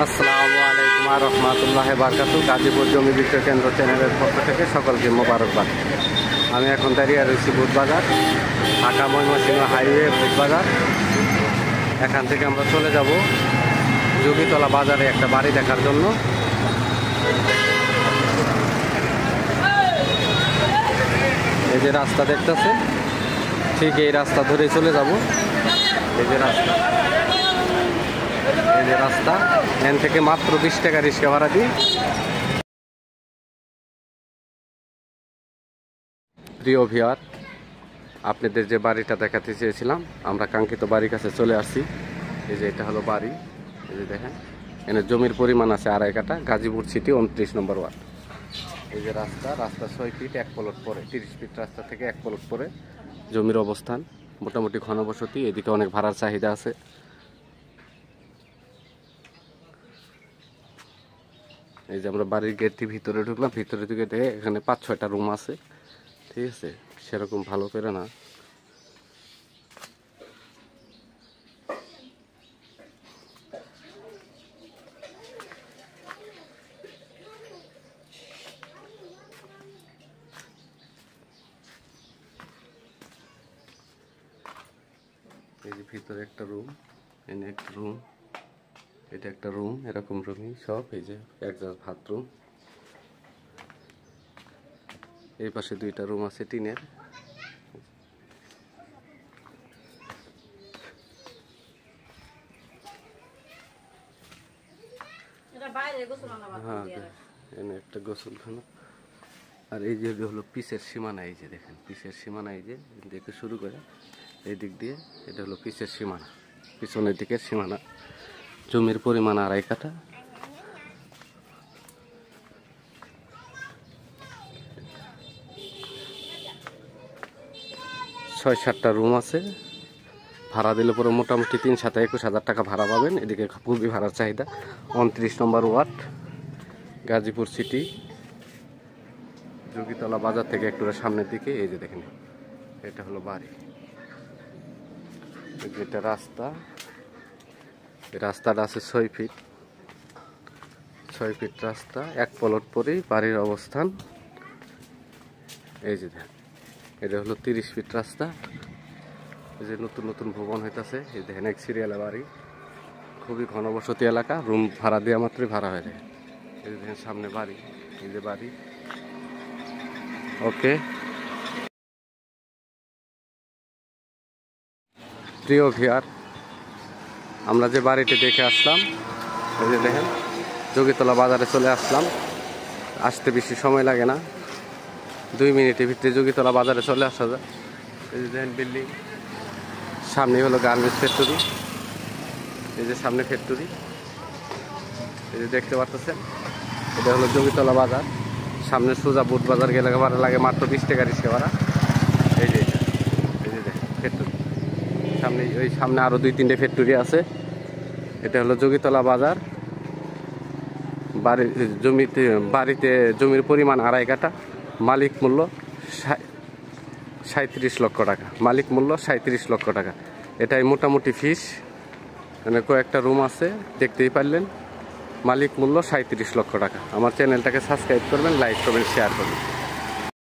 আসসালামু আলাইকুম ওয়া রাহমাতুল্লাহি ওয়া বারাকাতুহু। গাজীপুর জমি বিক্রয় কেন্দ্র চ্যানেলের পক্ষ থেকে সকলকে মোবারকবাদ। আমি এখন দাঁড়িয়ে রয়েছি বুধবাজার, ঢাকা ময়মনসিংহ হাইওয়ে বুধবাজার। এখান থেকে আমরা চলে যাব যোগীতলা বাজারে একটা বাড়ি দেখার জন্য। এই যে রাস্তা দেখতেছেন, ঠিক এই রাস্তা ধরে চলে যাব। এই যে রাস্তা, এই যে রাস্তা, এখান থেকে মাত্র 20 টাকা রিক্সা ভাড়া দিই। প্রিয় ভিউয়ার, আপনাদের যে বাড়িটা দেখাতে চেয়েছিলাম, আমরা কাঙ্ক্ষিত বাড়ির কাছে চলে আসছি। এই যে এটা হলো বাড়ি। এই যে দেখেন, এখানে জমির পরিমাণ আছে 2.5 কাঠা, গাজীপুর সিটি 29 নম্বর ওয়ার্ড। এই যে রাস্তা, রাস্তা 6 ফিট 1 প্লট পরে, 30 ফিট রাস্তা থেকে 1 প্লট পরে জমির অবস্থান। মোটামুটি ঘনবসতি, এদিকে অনেক ভাড়ার চাহিদা আছে। এই যে আমরা বাড়ির গেটটি ভিতরে ঢুকলাম, ভিতরে দিকে দেখে এখানে 5-6টা রুম আছে। ঠিক আছে, সেরকম ভালো করে না। এই যে ভিতরে একটা রুম, এনে একটা রুম, এটা একটা রুম, এরকম রুমই সব। এই যে একজাস্ট বাথরুম। এই পাশে 2টা রুম আছে টিনের। হ্যাঁ, এনে একটা গোসলখানা। আর এই যে হলো পিচের সীমানা। এই যে দেখেন পিচের সীমানা, এই যে দেখে শুরু করে এই দিক দিয়ে এটা হলো পিচের সীমানা, পিছনের দিকের সীমানা। জমির পরিমাণ 2.5 কাঠা। ছয় 7টা রুম আছে। ভাড়া দিলে পরে মোটামুটি 3-7-21 হাজার টাকা ভাড়া পাবেন। এদিকে খুবই ভাড়ার চাহিদা। 29 নম্বর ওয়ার্ড, গাজীপুর সিটি, যোগীতলা বাজার থেকে একটু সামনের দিকে। এই যে দেখেন, এটা হলো বাড়ি। এটা রাস্তা, এই রাস্তাটা আছে 6 ফিট, 6 ফিট রাস্তা, 1 প্লট পরেই বাড়ির অবস্থান। এই যে দেখেন, এটা হলো 30 ফিট রাস্তা। এই যে নতুন নতুন ভবন হইতেছে। এই দেখেন, এক সিরিয়ালে বাড়ি, খুবই ঘনবসতি এলাকা। রুম ভাড়া দেওয়া মাত্রই ভাড়া হয়ে যায়। এই যে দেখেন সামনে বাড়ি, এই যে বাড়ি। ওকে প্রিয় ভিউয়ার, আমরা যে বাড়িটি দেখে আসলাম, এই যে দেখেন যোগীতলা বাজারে চলে আসলাম। আসতে বেশি সময় লাগে না, 2 মিনিটের ভিতরে যোগীতলা বাজারে চলে আসা যায়। এই যে দেখেন বিল্ডিং, সামনে হলো গার্মেন্টস ফ্যাক্টরি। এই যে সামনে ফ্যাক্টরি, এই যে দেখতে পাচ্ছেন, এটা হলো যোগীতলা বাজার। সামনে সোজা বুধবাজার গেলে ভাড়া লাগে মাত্র 20 টাকা রিক্সা ভাড়া। এই যে এটা, এই যে দেখেন ফ্যাক্টরি সামনে, ওই সামনে আরো 2-3টে ফ্যাক্টরি আছে। এটা হলো যোগীতলা বাজার। বাড়িতে জমির পরিমাণ 2.5 কাঠা, মালিক মূল্য 37 লক্ষ টাকা। মালিক মূল্য 37 লক্ষ টাকা। এটাই মোটামুটি ফিস। মানে কয়েকটা রুম আছে, দেখতেই পারলেন। মালিক মূল্য 37 লক্ষ টাকা। আমার চ্যানেলটাকে সাবস্ক্রাইব করবেন, লাইক করবেন, শেয়ার করবেন।